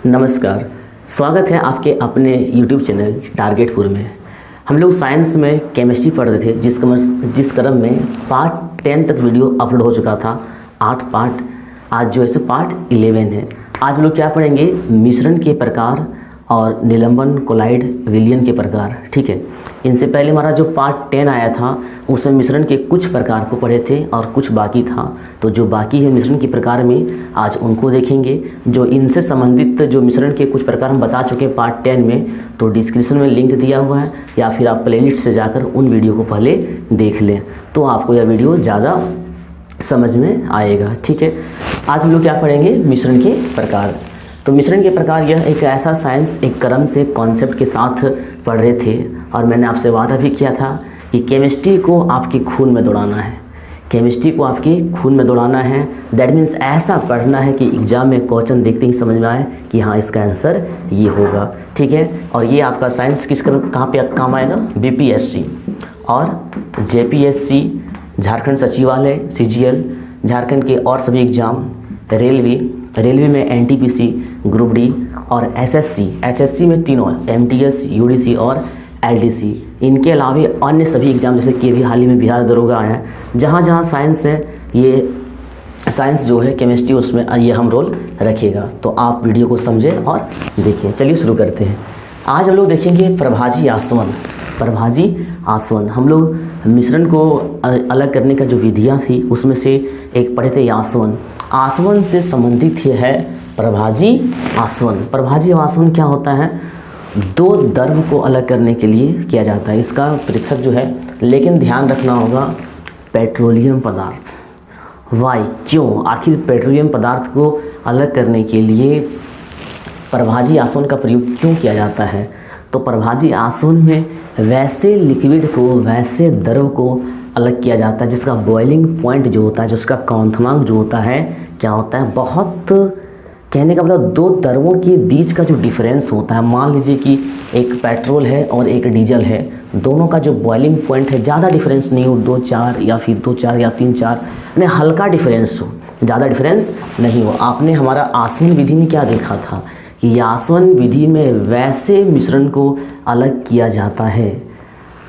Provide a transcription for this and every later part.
नमस्कार, स्वागत है आपके अपने YouTube चैनल टारगेटपुर में। हम लोग साइंस में केमिस्ट्री पढ़ रहे थे, जिस क्रम में पार्ट 10 तक वीडियो अपलोड हो चुका था। 8 पार्ट, आज जो है सो पार्ट 11 है। आज हम लोग क्या पढ़ेंगे? मिश्रण के प्रकार और निलंबन, कोलाइड, विलयन के प्रकार। ठीक है, इनसे पहले हमारा जो पार्ट 10 आया था उसमें मिश्रण के कुछ प्रकार को पढ़े थे और कुछ बाकी था। तो जो बाकी है मिश्रण के प्रकार में, आज उनको देखेंगे। जो इनसे संबंधित जो मिश्रण के कुछ प्रकार हम बता चुके हैं पार्ट 10 में, तो डिस्क्रिप्शन में लिंक दिया हुआ है, या फिर आप प्लेलिस्ट से जाकर उन वीडियो को पहले देख लें, तो आपको यह वीडियो ज़्यादा समझ में आएगा। ठीक है, आज हम लोग क्या पढ़ेंगे? मिश्रण के प्रकार। तो मिश्रण के प्रकार यह एक ऐसा साइंस, एक क्रम से कॉन्सेप्ट के साथ पढ़ रहे थे, और मैंने आपसे वादा भी किया था कि केमिस्ट्री को आपके खून में दौड़ाना है। केमिस्ट्री को आपके खून में दौड़ाना है, दैट मीन्स ऐसा पढ़ना है कि एग्जाम में क्वेश्चन देखते ही समझ में आए कि हाँ, इसका आंसर ये होगा। ठीक है, और ये आपका साइंस किस कहाँ पे काम आएगा? बीपीएससी और जेपीएससी, झारखंड सचिवालय, सीजीएल, झारखंड के और सभी एग्जाम, रेलवे में एनटीपीसी, ग्रुप डी और एसएससी में तीनों, एमटीएस, यूडीसी और एलडीसी। इनके अलावे अन्य सभी एग्जाम, जैसे कि अभी हाल ही में बिहार दरोगा आया है, जहाँ साइंस है, ये साइंस जो है केमिस्ट्री, उसमें ये हम रोल रखेगा। तो आप वीडियो को समझें और देखें। चलिए शुरू करते हैं। आज हम लोग देखेंगे प्रभाजी आसवन। हम लोग मिश्रण को अलग करने का जो विधियाँ थी उसमें से एक पढ़े थे आसवन। आसवन से संबंधित ये है प्रभाजी आसवन क्या होता है? दो द्रव को अलग करने के लिए किया जाता है। इसका पृथक जो है, लेकिन ध्यान रखना होगा, पेट्रोलियम पदार्थ। वाई, क्यों? आखिर पेट्रोलियम पदार्थ को अलग करने के लिए प्रभाजी आसवन का प्रयोग क्यों किया जाता है? तो प्रभाजी आसवन में वैसे लिक्विड को, वैसे द्रव को अलग किया जाता है जिसका बॉइलिंग पॉइंट जो होता है, जिसका क्वथनांक जो होता है, क्या होता है, बहुत, कहने का मतलब दो द्रवों के बीच का जो डिफरेंस होता है, मान लीजिए कि एक पेट्रोल है और एक डीजल है, दोनों का जो बॉइलिंग पॉइंट है ज़्यादा डिफरेंस नहीं हो, 2-4 या फिर 2-4 या 3-4, यानी हल्का डिफरेंस हो, ज़्यादा डिफरेंस नहीं हो। आपने हमारा आसवन विधि में क्या देखा था कि आसवन विधि में वैसे मिश्रण को अलग किया जाता है।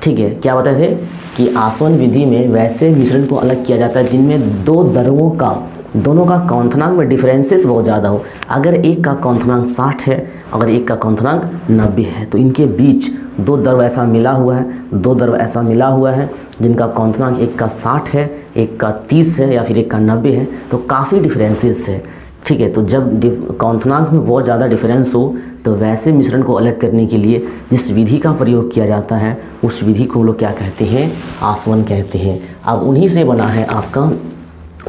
ठीक है, क्या बताए थे कि आसवन विधि में वैसे मिश्रण को अलग किया जाता है जिनमें दो द्रवों का, दोनों का क्वथनांक में डिफरेंसेस बहुत ज़्यादा हो। अगर एक का क्वथनांक 60 है, अगर एक का क्वथनांक 90 है, तो इनके बीच दो द्रव ऐसा मिला हुआ है जिनका क्वथनांक एक का 60 है, एक का 30 है, या फिर एक का 90 है, तो काफ़ी डिफरेंसेस है। ठीक है, तो जब क्वथनांक में बहुत ज़्यादा डिफरेंस हो, तो वैसे मिश्रण को अलग करने के लिए जिस विधि का प्रयोग किया जाता है, उस विधि को लोग क्या कहते हैं? आसवन कहते हैं। अब उन्हीं से बना है आपका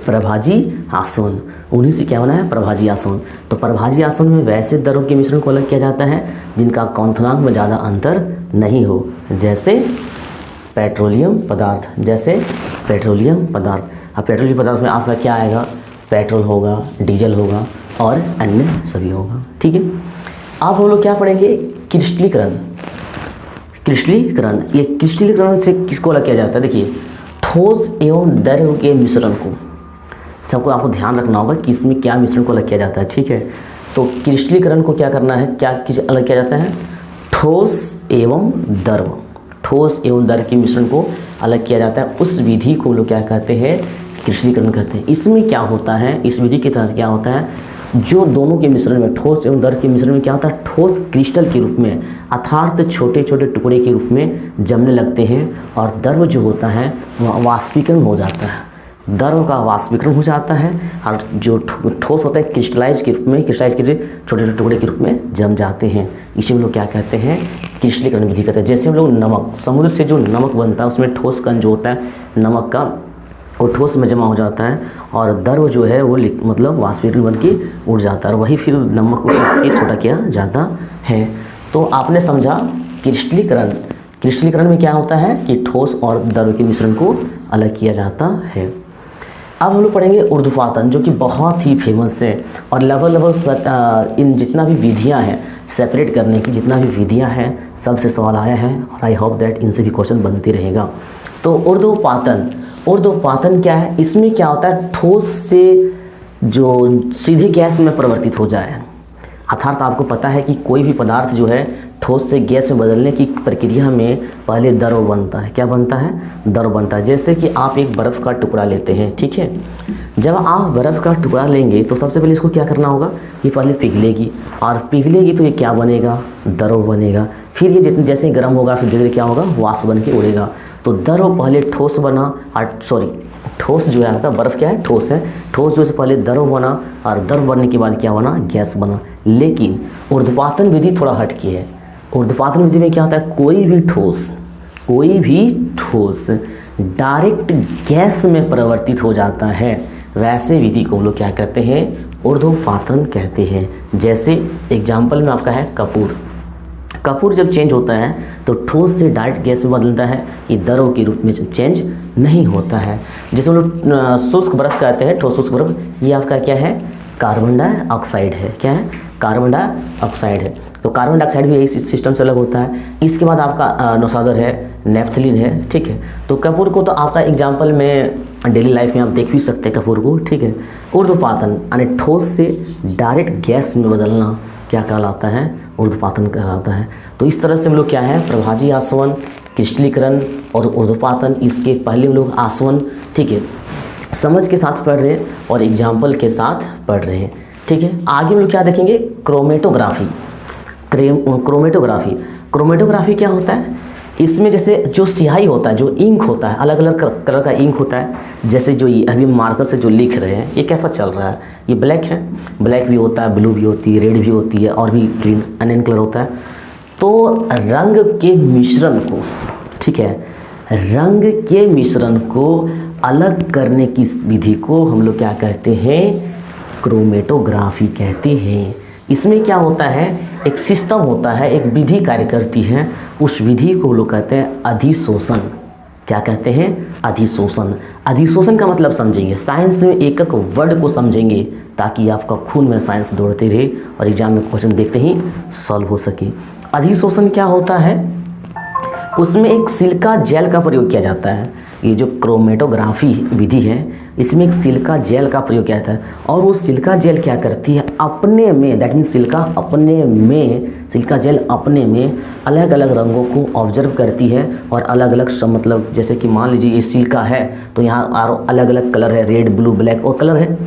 प्रभाजी आसवन। उन्हीं से क्या बना है? प्रभाजी आसवन। तो प्रभाजी आसवन में वैसे द्रव के मिश्रण को अलग किया जाता है जिनका क्वथनांक में ज़्यादा अंतर नहीं हो, जैसे पेट्रोलियम पदार्थ। अब पेट्रोलियम पदार्थ में आपका क्या आएगा? पेट्रोल होगा, डीजल होगा और अन्य सभी होगा। ठीक है, अब हम लोग क्या पढ़ेंगे? क्रिस्टलीकरण। ये क्रिस्टलीकरण से किसको अलग किया जाता है? देखिए, ठोस एवं द्रव के मिश्रण को, सबको आपको ध्यान रखना होगा कि इसमें क्या मिश्रण को अलग किया जाता है। ठीक है, तो क्रिस्टलीकरण को क्या करना है, क्या किस अलग किया जाता है? ठोस एवं द्रव के मिश्रण को अलग किया जाता है। उस विधि को लोग क्या कहते हैं? क्रिस्टलीकरण कहते हैं। इसमें क्या होता है, इस विधि के तहत क्या होता है, जो दोनों के मिश्रण में, ठोस एवं द्रव के मिश्रण में क्या होता है, ठोस क्रिस्टल के रूप में, अर्थात छोटे छोटे टुकड़े के रूप में जमने लगते हैं, और द्रव जो होता है वह वाष्पीकरण हो जाता है। द्रव का वाष्पीकरण हो जाता है, और जो ठोस होता है क्रिस्टलाइज के रूप में, छोटे छोटे टुकड़े के रूप में जम जाते हैं। इसे हम लोग क्या कहते हैं? क्रिस्टलीकरण विधि कहते हैं। जैसे हम लोग नमक, समुद्र से जो नमक बनता है उसमें ठोस कण जो होता है नमक का, वो ठोस में जमा हो जाता है, और द्रव जो है वो मतलब वाष्पीकरण बन के उड़ जाता है, और वही फिर नमक को इसके छोटा किया जाता है। तो आपने समझा क्रिस्टलीकरण में क्या होता है कि ठोस और द्रव के मिश्रण को अलग किया जाता है। अब हम लोग पढ़ेंगे ऊर्ध्वपातन, जो कि बहुत ही फेमस है, और लगभग इन जितना भी विधियां हैं सेपरेट करने की, जितना भी विधियां हैं, सबसे सवाल आया है, और आई होप दैट इनसे भी क्वेश्चन बनते रहेगा। तो ऊर्ध्वपातन क्या है? इसमें क्या होता है, ठोस से जो सीधे गैस में परिवर्तित हो जाए, अर्थात आपको पता है कि कोई भी पदार्थ जो है ठोस से गैस में बदलने की प्रक्रिया में पहले द्रव बनता है। क्या बनता है? द्रव बनता है। जैसे कि आप एक बर्फ़ का टुकड़ा लेते हैं, ठीक है। जब आप बर्फ़ का टुकड़ा लेंगे तो सबसे पहले इसको क्या करना होगा, ये पहले पिघलेगी, और पिघलेगी तो ये क्या बनेगा? द्रव बनेगा। फिर ये जितने जैसे गर्म होगा फिर धीरे धीरे क्या होगा? वाष्प बन के उड़ेगा। तो द्रव पहले ठोस बना, ठोस जो है आपका बर्फ़ क्या है? ठोस है। ठोस जो से पहले द्रव बना, और द्रव बनने के बाद क्या बना? गैस बना। लेकिन ऊर्ध्वपातन विधि थोड़ा हटके है। ऊर्ध्वपातन विधि में क्या होता है? कोई भी ठोस डायरेक्ट गैस में परिवर्तित हो जाता है। वैसे विधि को हम लोग क्या कहते हैं? ऊर्ध्वपातन कहते हैं। जैसे एग्जाम्पल में आपका है कपूर जब चेंज होता है तो ठोस से डायरेक्ट गैस में बदलता है, ये द्रव के रूप में चेंज नहीं होता है। जैसे हम लोग शुष्क बर्फ कहते हैं, ठोस शुष्क बर्फ, ये आपका क्या है? कार्बन डाइऑक्साइड है। क्या है? कार्बन डाइऑक्साइड है। तो कार्बन डाइऑक्साइड भी इस सिस्टम से अलग होता है। इसके बाद आपका नौसादर है, नेफ्थलीन है, ठीक है। तो कपूर को तो आपका एग्जाम्पल में डेली लाइफ में आप देख भी सकते हैं कपूर को, ठीक है। ऊर्ध्वपातन यानी ठोस से डायरेक्ट गैस में बदलना क्या कहलाता है? ऊर्ध्वपातन कहलाता है। तो इस तरह से हम लोग क्या है? प्रभाजी आसवन, क्रिस्टलीकरण और ऊर्ध्वपातन, इसके पहले हम लोग आसवन, ठीक है, समझ के साथ पढ़ रहे हैं और एग्जाम्पल के साथ पढ़ रहे हैं, ठीक है। आगे हम लोग क्या देखेंगे? क्रोमेटोग्राफी। क्रोमेटोग्राफी क्या होता है? इसमें जैसे जो स्याही होता है, जो इंक होता है, अलग अलग कलर का इंक होता है। जैसे जो ये अभी मार्कर से जो लिख रहे हैं, ये कैसा चल रहा है? ये ब्लैक है, ब्लैक भी होता है, ब्लू भी होती है, रेड भी होती है, और भी ग्रीन अनेक कलर होता है। तो रंग के मिश्रण को, ठीक है, रंग के मिश्रण को अलग करने की विधि को हम लोग क्या कहते हैं? क्रोमेटोग्राफी कहते हैं। इसमें क्या होता है? एक सिस्टम होता है, एक विधि कार्य करती है। उस विधि को लोग कहते हैं अधिशोषण। क्या कहते हैं? अधिशोषण। अधिशोषण का मतलब समझेंगे, साइंस में एक एक वर्ड को समझेंगे ताकि आपका खून में साइंस दौड़ते रहे और एग्जाम में क्वेश्चन देखते ही सॉल्व हो सके। अधिशोषण क्या होता है? उसमें एक सिलिका जेल का प्रयोग किया जाता है। ये जो क्रोमेटोग्राफी विधि है, इसमें एक सिलिका जेल का प्रयोग किया जाता है, और वो सिलिका जेल क्या करती है? अपने में, दैट मीन्स सिलिका जेल अपने में अलग अलग रंगों को ऑब्जर्व करती है, और अलग अलग मतलब जैसे कि मान लीजिए ये सिलिका है तो यहाँ अलग अलग कलर है, रेड, ब्लू, ब्लैक और कलर है,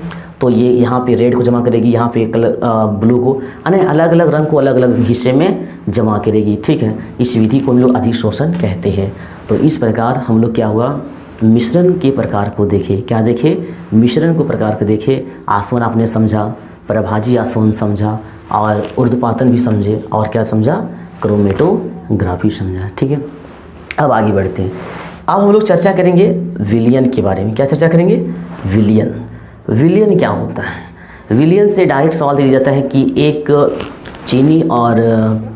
तो ये यहाँ पे रेड को जमा करेगी, यहाँ पे कलर ब्लू को, यानी अलग अलग रंग को अलग अलग हिस्से में जमा करेगी, ठीक है। इस विधि को हम लोग अधिशोषण कहते हैं। तो इस प्रकार हम लोग क्या हुआ? मिश्रण के प्रकार को देखे। क्या देखे? मिश्रण को प्रकार को देखे। आसवन आपने समझा, प्रभाजी आसवन समझा, और ऊर्ध्वपातन भी समझे, और क्या समझा? क्रोमेटोग्राफी समझा, ठीक है। अब आगे बढ़ते हैं। अब हम लोग चर्चा करेंगे विलयन के बारे में। क्या चर्चा करेंगे? विलयन क्या होता है? विलयन से डायरेक्ट सवाल दे दिया जाता है कि एक चीनी और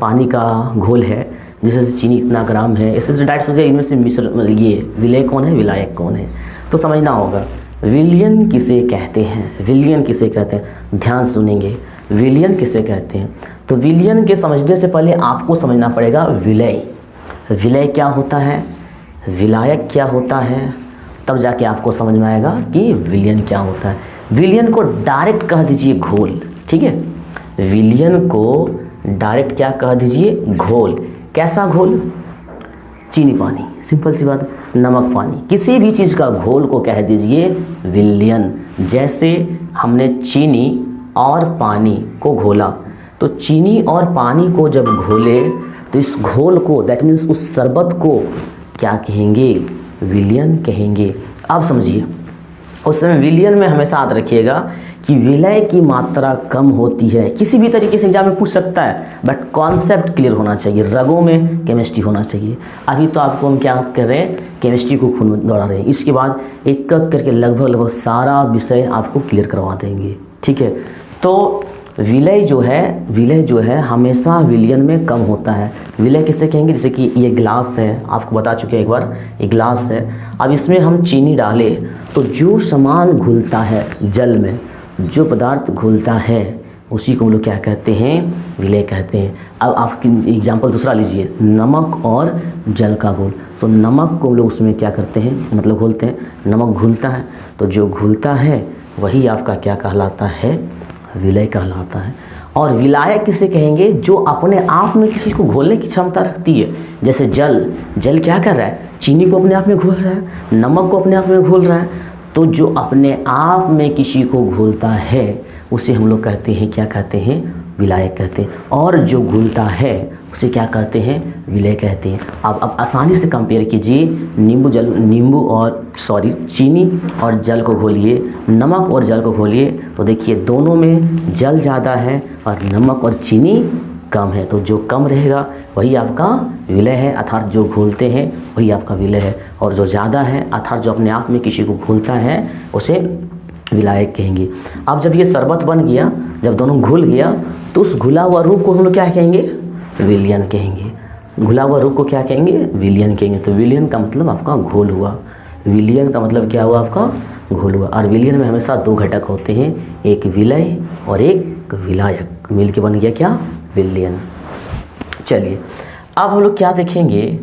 पानी का घोल है, जैसे चीनी इतना ग्राम है, इससे डायरेक्ट पूछे इनमें से मिश्र ये विलय कौन है, विलायक कौन है, तो समझना होगा विलयन किसे कहते हैं। विलयन किसे कहते हैं? ध्यान सुनेंगे, विलयन किसे कहते हैं। तो विलयन के समझने से पहले आपको समझना पड़ेगा विलय। विलय क्या होता है, विलायक क्या होता है, तब जाके आपको समझ में आएगा कि विलयन क्या होता है। विलयन को डायरेक्ट कह दीजिए घोल, ठीक है। विलयन को डायरेक्ट क्या कह दीजिए? घोल। कैसा घोल? चीनी पानी, सिंपल सी बात, नमक पानी, किसी भी चीज़ का घोल को कह दीजिए विलयन। जैसे हमने चीनी और पानी को घोला, तो चीनी और पानी को जब घोले तो इस घोल को, दैट मीन्स उस शरबत को क्या कहेंगे? विलयन कहेंगे। अब समझिए, उस समय विलयन में हमेशा याद रखिएगा कि विलय की मात्रा कम होती है। किसी भी तरीके से एग्जाम में पूछ सकता है, बट कॉन्सेप्ट क्लियर होना चाहिए, रगों में केमिस्ट्री होना चाहिए। अभी तो आपको हम क्या कर रहे हैं? केमिस्ट्री को खून में दौड़ा रहे हैं। इसके बाद एक एक करके लगभग सारा विषय आपको क्लियर करवा देंगे, ठीक है। तो विलय जो है हमेशा विलयन में कम होता है। विलय किसे कहेंगे? जैसे कि ये गिलास है, आपको बता चुके हैं एक बार, ये गिलास है। अब इसमें हम चीनी डालें तो जो सामान घुलता है जल में, जो पदार्थ घुलता है, उसी को हम लोग क्या कहते हैं? विलय कहते हैं। अब आपकी एग्जाम्पल दूसरा लीजिए, नमक और जल का घोल। तो नमक को हम लोग उसमें क्या करते हैं? मतलब घोलते हैं। नमक घुलता है, तो जो घुलता है वही आपका क्या कहलाता है? विलय कहलाता है। और विलायक किसे कहेंगे? जो अपने आप में किसी को घोलने की क्षमता रखती है। जैसे जल, जल क्या कर रहा है? चीनी को अपने आप में घोल रहा है, नमक को अपने आप में घोल रहा है। तो जो अपने आप में किसी को घोलता है उसे हम लोग कहते हैं, क्या कहते हैं? विलायक कहते हैं। और जो घुलता है उसे क्या कहते हैं? विलय कहते हैं। अब आसानी से कंपेयर कीजिए, चीनी और जल को घोलिए, नमक और जल को घोलिए, तो देखिए दोनों में जल ज़्यादा है और नमक और चीनी कम है। तो जो कम रहेगा वही आपका विलय है, अर्थात जो घोलते हैं वही आपका विलय है। और जो ज़्यादा है अर्थात जो अपने आप में किसी को घोलता है उसे विलायक कहेंगे। अब जब ये शरबत बन गया, जब दोनों घुल गया, तो उस घुला हुआ रूप को हम लोग क्या कहेंगे? विलयन कहेंगे। घुला हुआ रूप को क्या कहेंगे? विलयन कहेंगे। तो विलयन का मतलब आपका घोल हुआ। विलयन का मतलब क्या हुआ? आपका घोल हुआ। और विलयन में हमेशा दो घटक होते हैं, एक विलय और एक विलायक, मिल के बन गया क्या? विलयन। चलिए अब हम लोग क्या देखेंगे?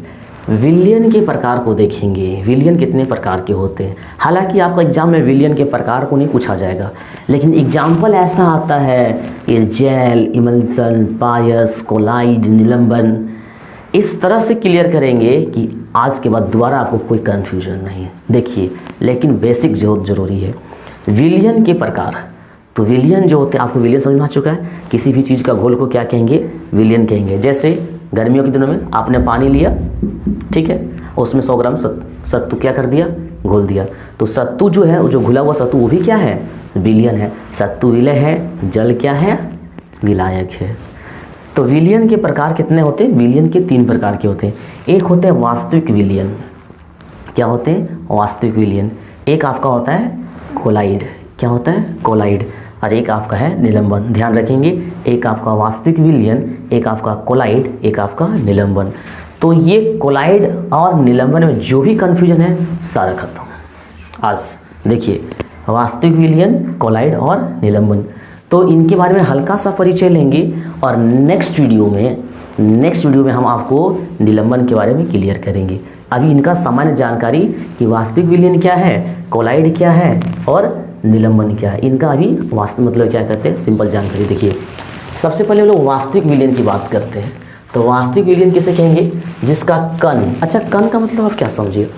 विलयन के प्रकार को देखेंगे। विलयन कितने प्रकार के होते हैं? हालांकि आपका एग्जाम में विलयन के प्रकार को नहीं पूछा जाएगा, लेकिन एग्जाम्पल ऐसा आता है ये जेल, इमल्सन, पायस, कोलाइड, निलंबन, इस तरह से क्लियर करेंगे कि आज के बाद दोबारा आपको कोई कन्फ्यूजन नहीं है। देखिए, लेकिन बेसिक जो जरूरी है विलयन के प्रकार। तो विलयन जो होते हैं, आपको विलयन समझ में आ चुका है, किसी भी चीज़ का घोल को क्या कहेंगे? विलयन कहेंगे। जैसे गर्मियों के दिनों में आपने पानी लिया, ठीक है, उसमें 100 ग्राम सत्तू क्या कर दिया? घोल दिया। तो सत्तू जो है, वो जो घुला हुआ सत्तू, वो भी क्या है? विलयन है। सत्तू विलय है, जल क्या है? विलायक है। तो विलयन के प्रकार कितने होते हैं? विलयन के 3 प्रकार के होते हैं। एक होते हैं वास्तविक विलयन। क्या होते हैं? वास्तविक विलयन। एक आपका होता है कोलाइड। क्या होता है? कोलाइड। और एक आपका है निलंबन। ध्यान रखेंगे, एक आपका वास्तविक विलयन, एक आपका कोलाइड, एक आपका निलंबन। तो ये कोलाइड और निलंबन में जो भी कन्फ्यूजन है सारा खत्म। आज देखिए, वास्तविक विलयन, कोलाइड और निलंबन, तो इनके बारे में हल्का सा परिचय लेंगे। और नेक्स्ट वीडियो में हम आपको निलंबन के बारे में क्लियर करेंगे। अभी इनका सामान्य जानकारी कि वास्तविक विलयन क्या है, कोलाइड क्या है और निलंबन क्या है, इनका अभी वास्तव मतलब क्या करते हैं, सिंपल जानकारी। देखिए, सबसे पहले हम लोग वास्तविक विलयन की बात करते हैं। तो वास्तविक विलयन किसे कहेंगे? जिसका कण, अच्छा कण का मतलब आप क्या समझिए?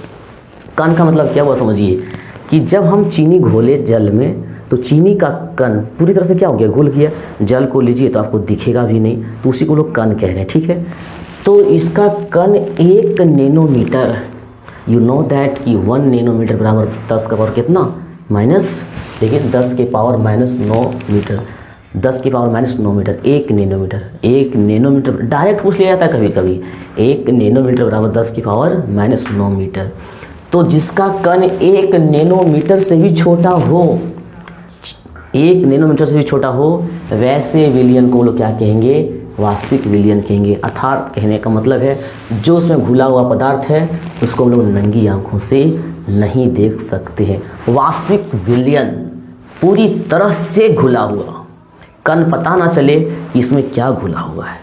कण का मतलब क्या हुआ समझिए कि जब हम चीनी घोले जल में, तो चीनी का कण पूरी तरह से क्या हो गया? घुल गया। जल को लीजिए तो आपको दिखेगा भी नहीं, तो उसी को लोग कण कह रहे हैं, ठीक है। तो इसका कण 1 नैनोमीटर, यू नो दैट कि 1 नैनोमीटर बराबर 10 का पावर कितना? माइनस, देखिए 10 के पावर माइनस 9 मीटर, 10 के power minus 9 meter, 1 nanometer. 1 nanometer direct पूछ लिया जाता है कभी कभी। 1 नैनोमीटर बराबर 10 की पावर माइनस 9 मीटर। तो जिसका कण 1 नैनोमीटर से भी छोटा हो, 1 नैनोमीटर से भी छोटा हो, वैसे विलयन को लोग क्या कहेंगे? वास्तविक विलयन कहेंगे। अर्थात कहने का मतलब है जो उसमें घुला हुआ पदार्थ है उसको हम लोग नंगी आंखों से नहीं देख सकते हैं। वास्तविक विलयन पूरी तरह से घुला हुआ, कण पता ना चले कि इसमें क्या घुला हुआ है।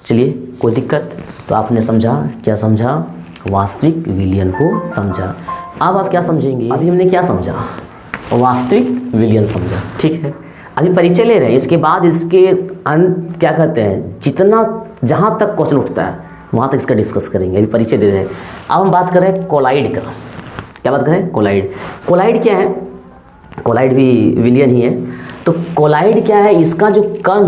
चलिए, कोई दिक्कत? तो आपने समझा, क्या समझा? वास्तविक विलयन को समझा। अब आप क्या समझेंगे? अभी हमने क्या समझा? वास्तविक विलयन समझा, ठीक है। अभी परिचय ले रहे हैं, इसके बाद इसके अंत क्या कहते हैं, जितना जहाँ तक क्वेश्चन उठता है वहाँ तक इसका डिस्कस करेंगे। अभी परिचय दे रहे हैं। अब हम बात करें कोलाइड का। क्या बात करें? कोलाइड। कोलाइड क्या है? कोलाइड भी विलयन ही है। तो कोलाइड क्या है? इसका जो कण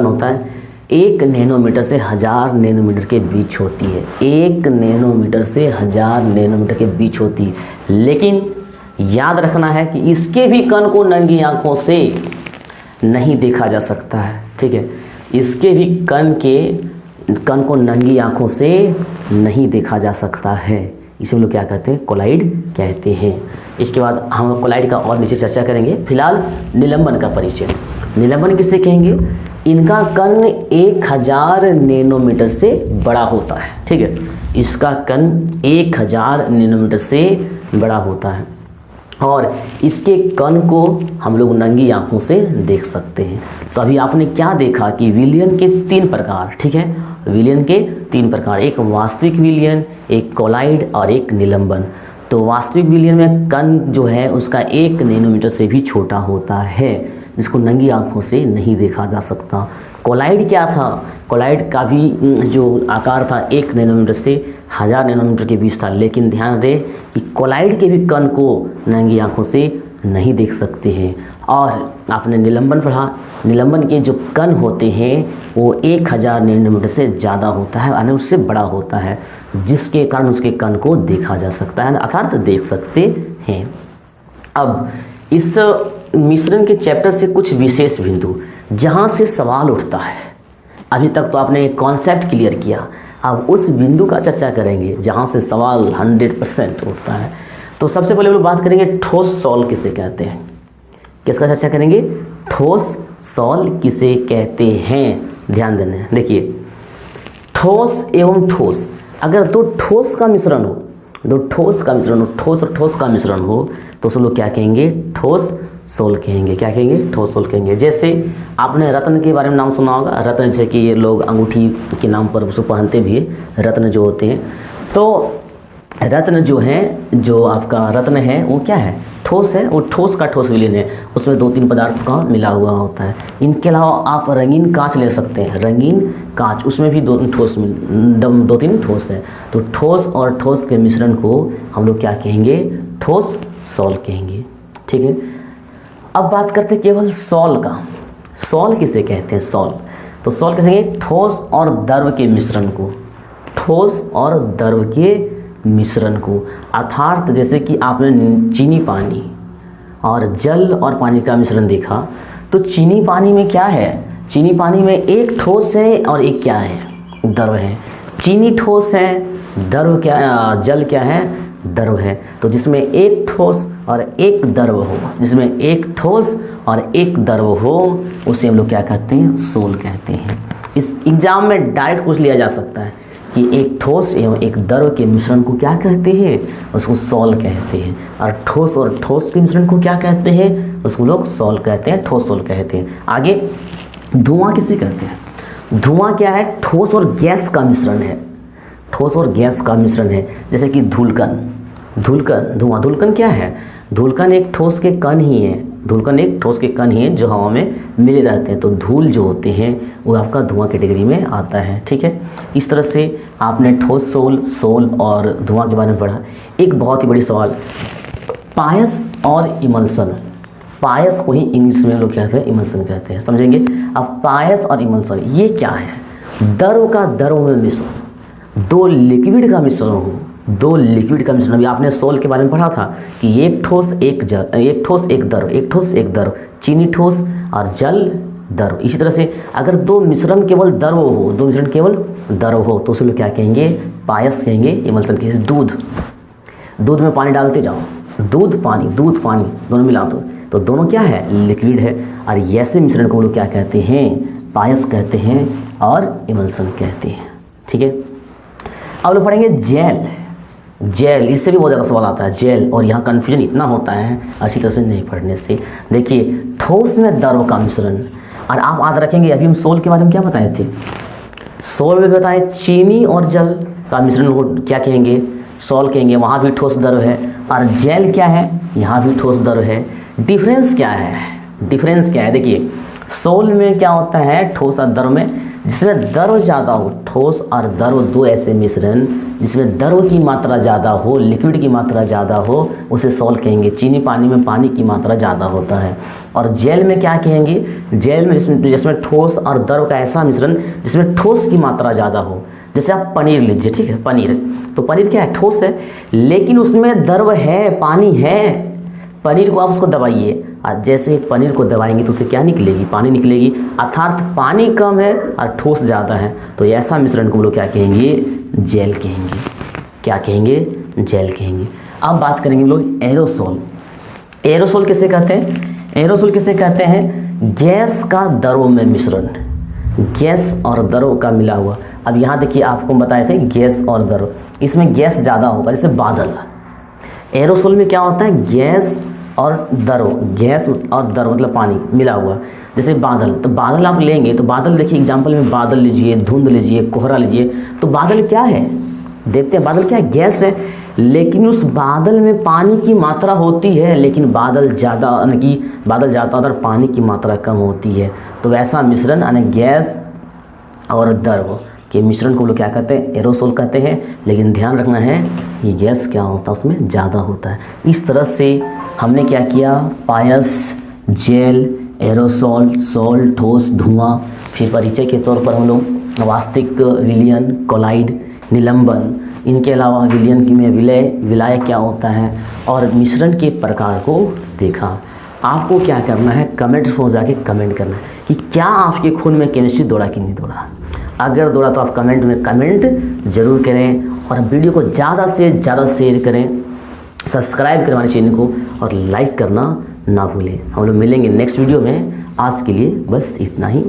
होता है 1 नैनोमीटर से 1000 नैनोमीटर के बीच होती है। 1 नैनोमीटर से 1000 नैनोमीटर के बीच होती है। लेकिन याद रखना है कि इसके भी कण को नंगी आंखों से नहीं देखा जा सकता है, ठीक है। इसके भी कण को नंगी आंखों से नहीं देखा जा सकता है। इसे हम लोग क्या कहते हैं? कोलाइड कहते हैं। इसके बाद हम कोलाइड का और नीचे चर्चा करेंगे। फिलहाल निलंबन का परिचय। निलंबन किसे कहेंगे? इनका कण 1000 नैनोमीटर से बड़ा होता है, ठीक है। इसका कण 1000 नैनोमीटर से बड़ा होता है और इसके कण को हम लोग नंगी आंखों से देख सकते हैं। तो अभी आपने क्या देखा कि विलयन के 3 प्रकार, ठीक है। विलयन के 3 प्रकार, एक वास्तविक विलयन, एक कोलाइड और एक निलंबन। तो वास्तविक विलयन में कण जो है उसका 1 नैनोमीटर से भी छोटा होता है, जिसको नंगी आंखों से नहीं देखा जा सकता। कोलाइड क्या था? कोलाइड का भी जो आकार था 1 नैनोमीटर से 1000 नैनोमीटर के बीच था, लेकिन ध्यान दें कि कोलाइड के भी कण को नंगी आंखों से नहीं देख सकते हैं। और आपने निलंबन पढ़ा, निलंबन के जो कण होते हैं वो 1000 नैनोमीटर से ज़्यादा होता है, यानी उससे बड़ा होता है, जिसके कारण उसके कण को देखा जा सकता है, अर्थात देख सकते हैं। अब इस मिश्रण के चैप्टर से कुछ विशेष बिंदु जहाँ से सवाल उठता है, अभी तक तो आपने कॉन्सेप्ट क्लियर किया, अब उस बिंदु का चर्चा करेंगे जहाँ से सवाल 100% उठता है। तो सबसे पहले हम लोग बात करेंगे ठोस सॉल किसे कहते हैं। किसका चर्चा करेंगे? ठोस सॉल किसे कहते हैं। ध्यान देना है, देखिए ठोस एवं ठोस, अगर दो ठोस का मिश्रण हो, दो ठोस का मिश्रण हो, ठोस और ठोस का मिश्रण हो, तो उसे लोग क्या कहेंगे? ठोस सोल कहेंगे। क्या कहेंगे? ठोस सोल कहेंगे। जैसे आपने रत्न के बारे में नाम सुना होगा, रत्न जैसे कि ये लोग अंगूठी के नाम पर उसको पहनते भी है, रत्न जो होते हैं। तो रत्न जो है, जो आपका रत्न है वो क्या है? ठोस है, वो ठोस का ठोस विलीन है, उसमें 2-3 पदार्थ का मिला हुआ होता है। इनके अलावा आप रंगीन कांच ले सकते हैं, रंगीन कांच, उसमें भी 2-3 ठोस है। तो ठोस और ठोस के मिश्रण को हम लोग क्या कहेंगे? ठोस सॉल कहेंगे। ठीक है, अब बात करते हैं केवल सॉल का। सॉल किसे कहते हैं? सॉल, तो सॉल किसे कहेंगे? ठोस और द्रव के मिश्रण को, ठोस और द्रव के मिश्रण को, अर्थात जैसे कि आपने चीनी पानी और जल और पानी का मिश्रण देखा, तो चीनी पानी में क्या है? चीनी पानी में एक ठोस है और एक क्या है? द्रव है। चीनी ठोस है, द्रव क्या, जल क्या है? द्रव है। तो जिसमें एक ठोस और एक द्रव हो, जिसमें एक ठोस और एक द्रव हो, उसे हम लोग क्या कहते हैं? सोल कहते हैं। इस एग्जाम में डायरेक्ट पूछ लिया जा सकता है कि एक ठोस एवं एक द्रव के मिश्रण को क्या कहते हैं? उसको सॉल कहते हैं। और ठोस के मिश्रण को क्या कहते हैं? उसको लोग सॉल कहते हैं, ठोस सॉल कहते हैं। आगे धुआं किसे कहते हैं? धुआं क्या है? ठोस और गैस का मिश्रण है, ठोस और गैस का मिश्रण है। जैसे कि धूलकण, धुआं, धूलकण क्या है? धूलकण एक ठोस के कण ही है, धूलकण एक ठोस के कण ही है जो हवा में मिले रहते हैं। तो धूल जो होते हैं वो आपका धुआं कैटेगरी में आता है। ठीक है, इस तरह से आपने ठोस सोल, सोल और धुआं के बारे में पढ़ा। एक बहुत ही बड़ी सवाल, पायस और इमल्सन। पायस को ही इंग्लिश में लोग कहते हैं इमल्सन कहते हैं, समझेंगे। अब पायस और इमल्सन ये क्या है? द्रव का द्रव में मिश्रण, दो लिक्विड का मिश्रण हो, दो लिक्विड का मिश्रण। अभी आपने सोल के बारे में पढ़ा था कि एक ठोस एक जल, एक ठोस एक द्रव, एक ठोस एक द्रव, चीनी ठोस और जल द्रव। इसी तरह से अगर दो मिश्रण केवल द्रव हो, दो मिश्रण केवल द्रव हो, तो उसे लोग क्या कहेंगे? पायस कहेंगे। इमल्सन कहेंगे। दूध में पानी डालते जाओ, दूध पानी दोनों मिला दो, तो दोनों क्या है? लिक्विड है। और ऐसे मिश्रण को लोग क्या कहते हैं? पायस कहते हैं और इमल्सन कहते हैं। ठीक है, अब लोग पढ़ेंगे जेल। जेल, इससे भी बहुत ज़्यादा सवाल आता है, जेल, और यहाँ कन्फ्यूजन इतना होता है अच्छी तरह से नहीं पढ़ने से। देखिए ठोस में द्रव का मिश्रण, और आप याद रखेंगे अभी हम सोल के बारे में क्या बताए थे? सोल में बताए चीनी और जल का मिश्रण को क्या कहेंगे? सोल कहेंगे। वहाँ भी ठोस द्रव है। और जेल क्या है? यहाँ भी ठोस द्रव है। डिफरेंस क्या है? डिफरेंस क्या है? देखिए सोल में क्या होता है? ठोस और द्रव में, जिसमें द्रव ज़्यादा हो, ठोस और द्रव दो ऐसे मिश्रण जिसमें द्रव की मात्रा ज़्यादा हो, लिक्विड की मात्रा ज़्यादा हो, उसे सॉल कहेंगे। चीनी पानी में पानी की मात्रा ज़्यादा होता है। और जेल में क्या कहेंगे? जेल में जिसमें ठोस और द्रव का ऐसा मिश्रण जिसमें ठोस की मात्रा ज़्यादा हो। जैसे आप पनीर लीजिए, ठीक है, पनीर, तो पनीर क्या है? ठोस है, लेकिन उसमें द्रव है, पानी है। पनीर को आप उसको दबाइए, और जैसे ही पनीर को दबाएंगे तो उसे क्या निकलेगी? पानी निकलेगी। अर्थात पानी कम है और ठोस ज़्यादा है, तो ऐसा मिश्रण को हम लोग क्या कहेंगे? जेल कहेंगे। क्या कहेंगे? जेल कहेंगे। अब बात करेंगे हम लोग एरोसोल। एरोसोल किसे कहते हैं? एरोसोल किसे कहते हैं? गैस का द्रव में मिश्रण, गैस और द्रव का मिला हुआ। अब यहाँ देखिए आपको बताए थे गैस और द्रव, इसमें गैस ज़्यादा होगा, जैसे बादल। एरोसोल में क्या होता है? गैस और द्रव, गैस और द्रव मतलब पानी मिला हुआ। जैसे बादल, तो बादल आप लेंगे तो बादल देखिए एग्जाम्पल में बादल लीजिए, धुंध लीजिए, कोहरा लीजिए, तो बादल क्या है? देखते हैं बादल क्या है? गैस है। लेकिन उस बादल में पानी की मात्रा होती है, लेकिन बादल ज़्यादा और पानी की मात्रा कम होती है। तो वैसा मिश्रण यानी गैस और द्रव के मिश्रण को लोग क्या कहते हैं, एरोसोल कहते हैं। लेकिन ध्यान रखना है ये गैस क्या होता है, उसमें ज़्यादा होता है। इस तरह से हमने क्या किया, पायस, जेल, एरोसोल, सोल, ठोस, धुआं। फिर परिचय के तौर पर हम लोग वास्तविक, विलयन, कोलाइड, निलंबन, इनके अलावा विलयन में विलय क्या होता है और मिश्रण के प्रकार को देखा। आपको क्या करना है, कमेंट्स में जाके कमेंट करना है कि क्या आपके खून में केमिस्ट्री दौड़ा कि नहीं दौड़ा। अगर दौड़ा तो आप कमेंट में कमेंट जरूर करें और वीडियो को ज़्यादा से ज़्यादा शेयर करें, सब्सक्राइब करें हमारे चैनल को और लाइक करना ना भूलें। हम लोग मिलेंगे नेक्स्ट वीडियो में। आज के लिए बस इतना ही।